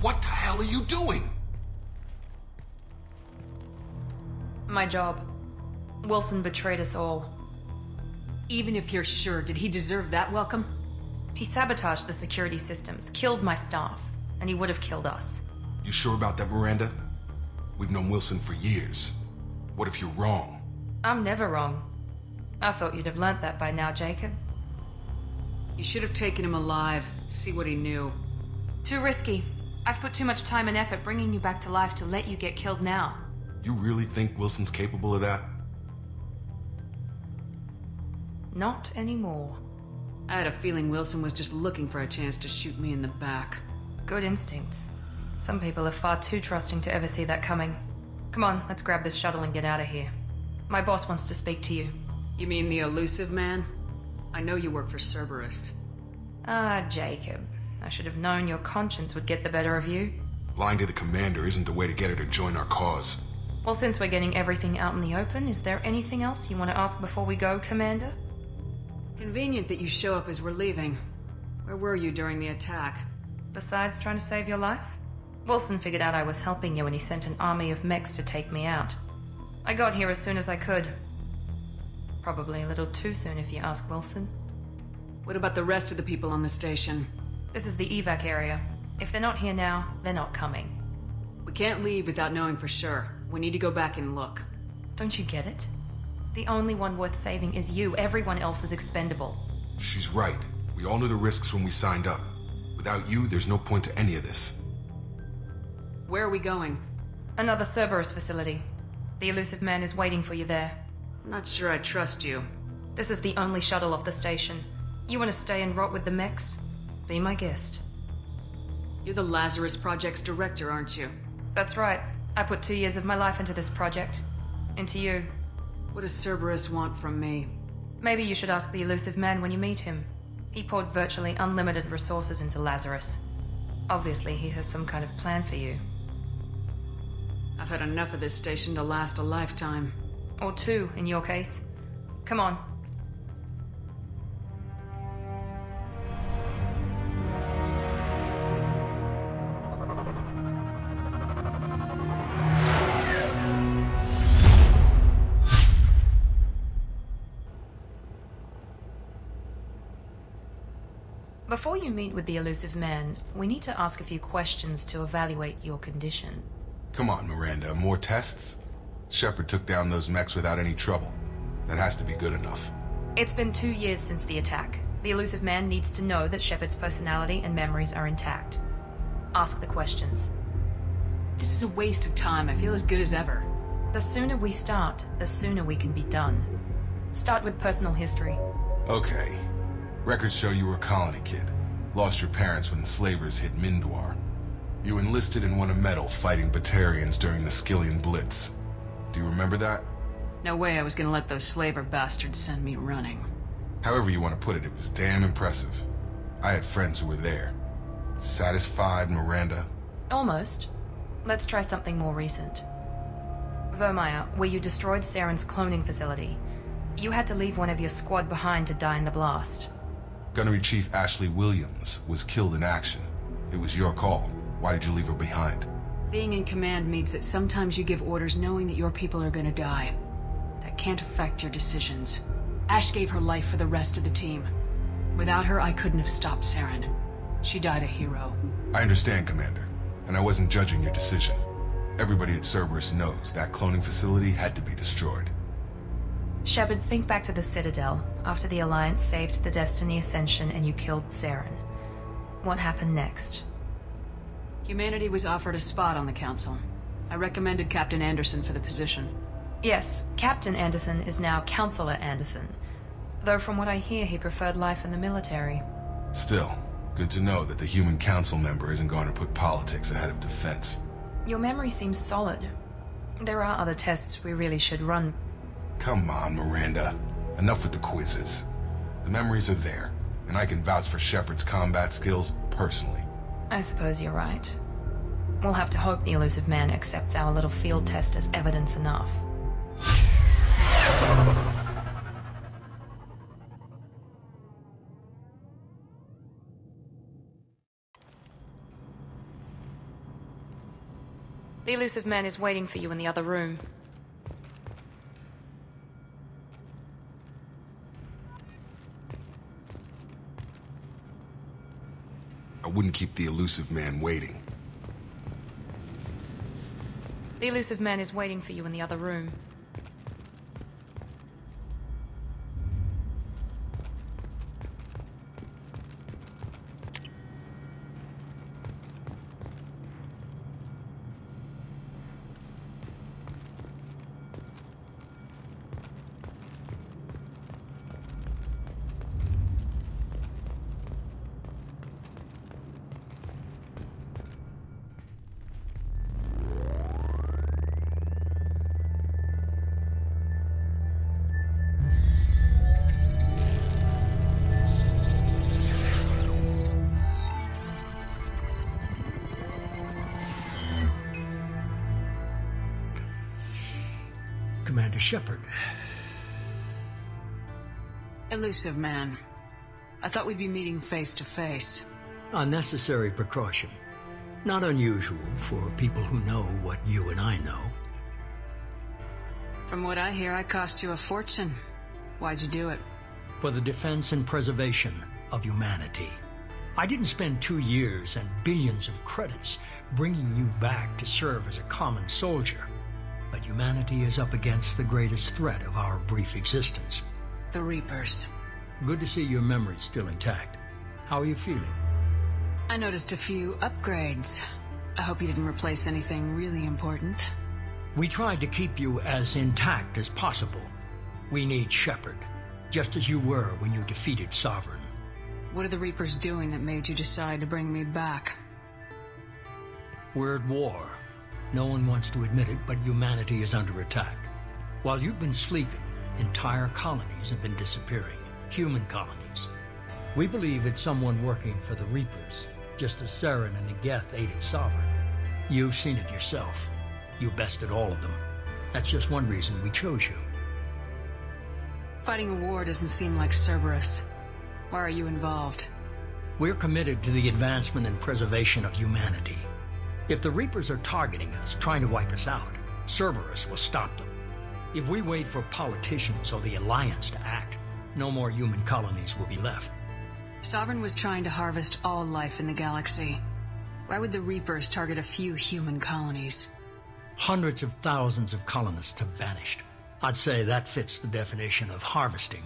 What the hell are you doing? My job. Wilson betrayed us all. Even if you're sure, did he deserve that welcome? He sabotaged the security systems, killed my staff, and he would have killed us. You sure about that, Miranda? We've known Wilson for years. What if you're wrong? I'm never wrong. I thought you'd have learnt that by now, Jacob. You should have taken him alive, see what he knew. Too risky. I've put too much time and effort bringing you back to life to let you get killed now. You really think Wilson's capable of that? Not anymore. I had a feeling Wilson was just looking for a chance to shoot me in the back. Good instincts. Some people are far too trusting to ever see that coming. Come on, let's grab this shuttle and get out of here. My boss wants to speak to you. You mean the Illusive Man? I know you work for Cerberus. Ah, Jacob. I should have known your conscience would get the better of you. Lying to the commander isn't the way to get her to join our cause. Well, since we're getting everything out in the open, is there anything else you want to ask before we go, Commander? Convenient that you show up as we're leaving. Where were you during the attack? Besides trying to save your life? Wilson figured out I was helping you and he sent an army of mechs to take me out. I got here as soon as I could. Probably a little too soon if you ask Wilson. What about the rest of the people on the station? This is the evac area. If they're not here now, they're not coming. We can't leave without knowing for sure. We need to go back and look. Don't you get it? The only one worth saving is you. Everyone else is expendable. She's right. We all knew the risks when we signed up. Without you, there's no point to any of this. Where are we going? Another Cerberus facility. The Illusive Man is waiting for you there. I'm not sure I trust you. This is the only shuttle off the station. You want to stay and rot with the mechs? Be my guest. You're the Lazarus Project's director, aren't you? That's right. I put 2 years of my life into this project. Into you. What does Cerberus want from me? Maybe you should ask the Illusive Man when you meet him. He poured virtually unlimited resources into Lazarus. Obviously, he has some kind of plan for you. I've had enough of this station to last a lifetime. Or 2, in your case. Come on. Before you meet with the Illusive Man, we need to ask a few questions to evaluate your condition. Come on, Miranda, more tests? Shepard took down those mechs without any trouble. That has to be good enough. It's been 2 years since the attack. The Illusive Man needs to know that Shepard's personality and memories are intact. Ask the questions. This is a waste of time. I feel as good as ever. The sooner we start, the sooner we can be done. Start with personal history. Okay. Records show you were a colony kid. Lost your parents when enslavers hit Mindwar. You enlisted and won a medal fighting Batarians during the Skillian Blitz. Do you remember that? No way I was gonna let those slaver bastards send me running. However you want to put it, it was damn impressive. I had friends who were there. Satisfied, Miranda? Almost. Let's try something more recent. Vermeer, where you destroyed Saren's cloning facility. You had to leave one of your squad behind to die in the blast. Gunnery Chief Ashley Williams was killed in action. It was your call. Why did you leave her behind? Being in command means that sometimes you give orders knowing that your people are gonna die. That can't affect your decisions. Ash gave her life for the rest of the team. Without her, I couldn't have stopped Saren. She died a hero. I understand, Commander, and I wasn't judging your decision. Everybody at Cerberus knows that cloning facility had to be destroyed. Shepard, think back to the Citadel, after the Alliance saved the Destiny Ascension and you killed Saren. What happened next? Humanity was offered a spot on the Council. I recommended Captain Anderson for the position. Yes, Captain Anderson is now Counselor Anderson. Though from what I hear, he preferred life in the military. Still, good to know that the human council member isn't going to put politics ahead of defense. Your memory seems solid. There are other tests we really should run. Come on, Miranda. Enough with the quizzes. The memories are there, and I can vouch for Shepard's combat skills personally. I suppose you're right. We'll have to hope the Illusive Man accepts our little field test as evidence enough. The Illusive Man is waiting for you in the other room. I wouldn't keep the Illusive Man waiting. The Illusive Man is waiting for you in the other room. Commander Shepard. Illusive Man. I thought we'd be meeting face to face. Unnecessary precaution. Not unusual for people who know what you and I know. From what I hear, I cost you a fortune. Why'd you do it? For the defense and preservation of humanity. I didn't spend 2 years and billions of credits bringing you back to serve as a common soldier. But humanity is up against the greatest threat of our brief existence. The Reapers. Good to see your memory's still intact. How are you feeling? I noticed a few upgrades. I hope you didn't replace anything really important. We tried to keep you as intact as possible. We need Shepard, just as you were when you defeated Sovereign. What are the Reapers doing that made you decide to bring me back? We're at war. No one wants to admit it, but humanity is under attack. While you've been sleeping, entire colonies have been disappearing. Human colonies. We believe it's someone working for the Reapers, just as Saren and Negeth aided Sovereign. You've seen it yourself. You bested all of them. That's just one reason we chose you. Fighting a war doesn't seem like Cerberus. Why are you involved? We're committed to the advancement and preservation of humanity. If the Reapers are targeting us, trying to wipe us out, Cerberus will stop them. If we wait for politicians or the Alliance to act, no more human colonies will be left. Sovereign was trying to harvest all life in the galaxy. Why would the Reapers target a few human colonies? Hundreds of thousands of colonists have vanished. I'd say that fits the definition of harvesting.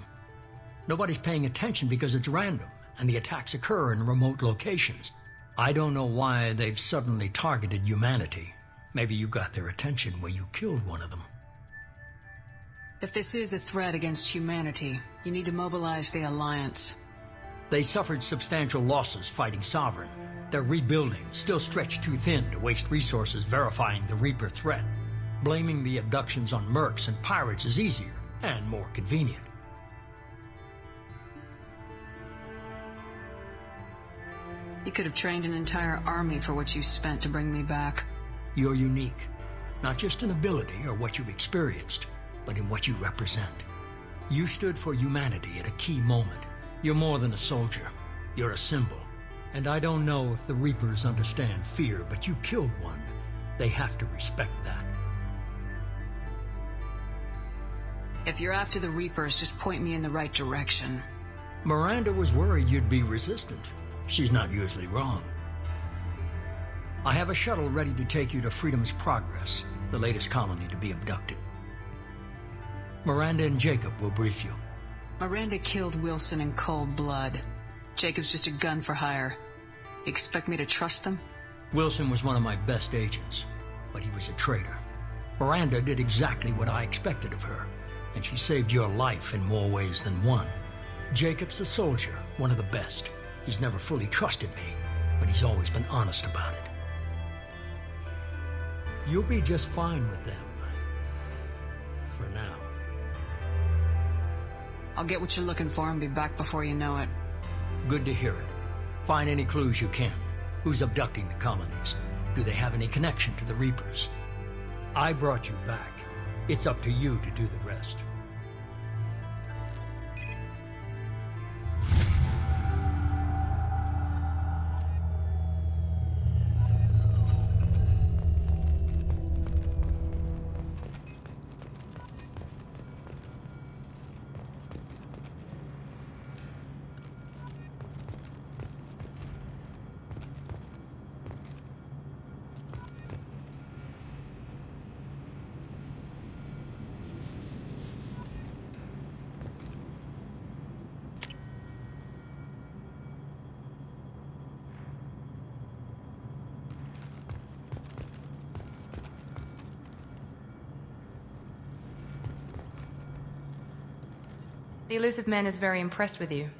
Nobody's paying attention because it's random, and the attacks occur in remote locations. I don't know why they've suddenly targeted humanity. Maybe you got their attention when you killed one of them. If this is a threat against humanity, you need to mobilize the Alliance. They suffered substantial losses fighting Sovereign. They're rebuilding, still stretched too thin to waste resources verifying the Reaper threat. Blaming the abductions on mercs and pirates is easier and more convenient. You could have trained an entire army for what you spent to bring me back. You're unique, not just in ability or what you've experienced, but in what you represent. You stood for humanity at a key moment. You're more than a soldier. You're a symbol. And I don't know if the Reapers understand fear, but you killed one. They have to respect that. If you're after the Reapers, just point me in the right direction. Miranda was worried you'd be resistant. She's not usually wrong. I have a shuttle ready to take you to Freedom's Progress, the latest colony to be abducted. Miranda and Jacob will brief you. Miranda killed Wilson in cold blood. Jacob's just a gun for hire. You expect me to trust them? Wilson was one of my best agents, but he was a traitor. Miranda did exactly what I expected of her, and she saved your life in more ways than one. Jacob's a soldier, one of the best. He's never fully trusted me, but he's always been honest about it. You'll be just fine with them. For now. I'll get what you're looking for and be back before you know it. Good to hear it. Find any clues you can. Who's abducting the colonies? Do they have any connection to the Reapers? I brought you back. It's up to you to do the rest. The Illusive Man is very impressed with you.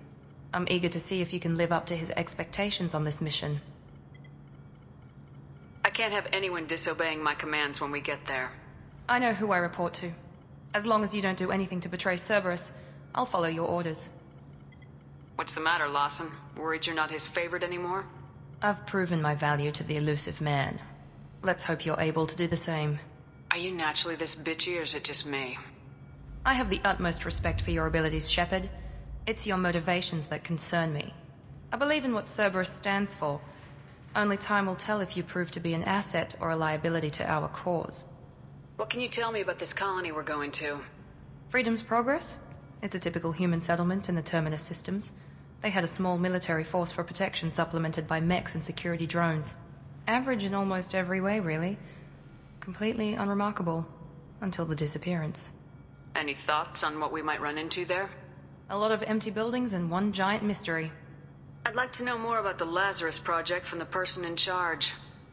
I'm eager to see if you can live up to his expectations on this mission. I can't have anyone disobeying my commands when we get there. I know who I report to. As long as you don't do anything to betray Cerberus, I'll follow your orders. What's the matter, Lawson? Worried you're not his favorite anymore? I've proven my value to the Illusive Man. Let's hope you're able to do the same. Are you naturally this bitchy, or is it just me? I have the utmost respect for your abilities, Shepard. It's your motivations that concern me. I believe in what Cerberus stands for. Only time will tell if you prove to be an asset or a liability to our cause. What can you tell me about this colony we're going to? Freedom's Progress? It's a typical human settlement in the Terminus systems. They had a small military force for protection supplemented by mechs and security drones. Average in almost every way, really. Completely unremarkable. Until the disappearance. Any thoughts on what we might run into there? A lot of empty buildings and one giant mystery. I'd like to know more about the Lazarus Project from the person in charge.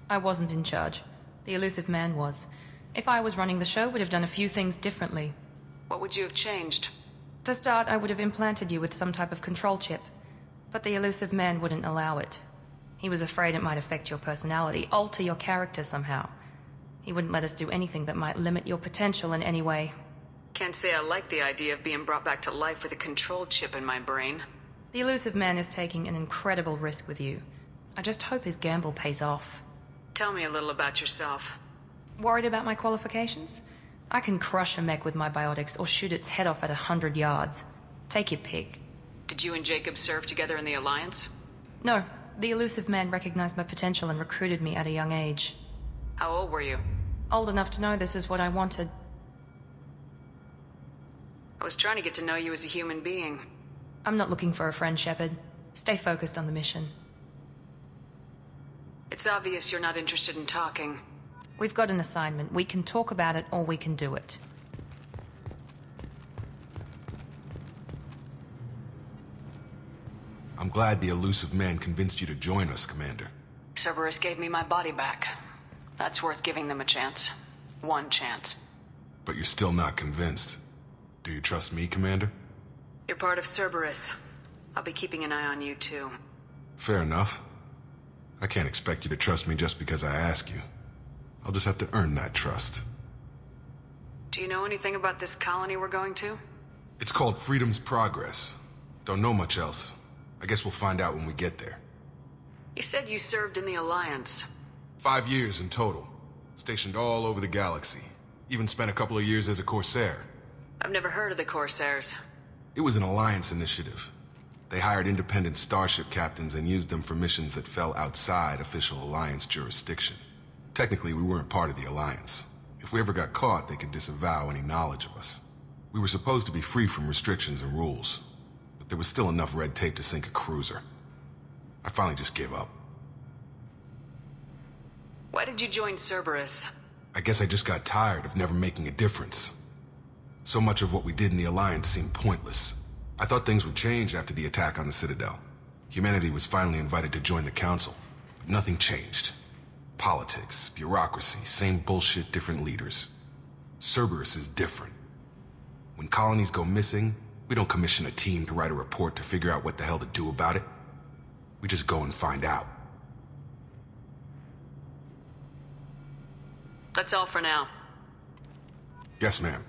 I wasn't in charge. The Illusive Man was. If I was running the show, would have done a few things differently. What would you have changed? To start, I would have implanted you with some type of control chip. But the Illusive Man wouldn't allow it. He was afraid it might affect your personality, alter your character somehow. He wouldn't let us do anything that might limit your potential in any way. Can't say I like the idea of being brought back to life with a control chip in my brain. The Illusive Man is taking an incredible risk with you. I just hope his gamble pays off. Tell me a little about yourself. Worried about my qualifications? I can crush a mech with my biotics or shoot its head off at 100 yards. Take your pick. Did you and Jacob serve together in the Alliance? No, the Illusive Man recognized my potential and recruited me at a young age. How old were you? Old enough to know this is what I wanted. I was trying to get to know you as a human being. I'm not looking for a friend, Shepard. Stay focused on the mission. It's obvious you're not interested in talking. We've got an assignment. We can talk about it or we can do it. I'm glad the Illusive Man convinced you to join us, Commander. Cerberus gave me my body back. That's worth giving them a chance. One chance. But you're still not convinced. Do you trust me, Commander? You're part of Cerberus. I'll be keeping an eye on you, too. Fair enough. I can't expect you to trust me just because I ask you. I'll just have to earn that trust. Do you know anything about this colony we're going to? It's called Freedom's Progress. Don't know much else. I guess we'll find out when we get there. You said you served in the Alliance. 5 years in total. Stationed all over the galaxy. Even spent a couple of years as a Corsair. I've never heard of the Corsairs. It was an Alliance initiative. They hired independent starship captains and used them for missions that fell outside official Alliance jurisdiction. Technically, we weren't part of the Alliance. If we ever got caught, they could disavow any knowledge of us. We were supposed to be free from restrictions and rules, but there was still enough red tape to sink a cruiser. I finally just gave up. Why did you join Cerberus? I guess I just got tired of never making a difference. So much of what we did in the Alliance seemed pointless. I thought things would change after the attack on the Citadel. Humanity was finally invited to join the Council, but nothing changed. Politics, bureaucracy, same bullshit, different leaders. Cerberus is different. When colonies go missing, we don't commission a team to write a report to figure out what the hell to do about it. We just go and find out. That's all for now. Yes, ma'am.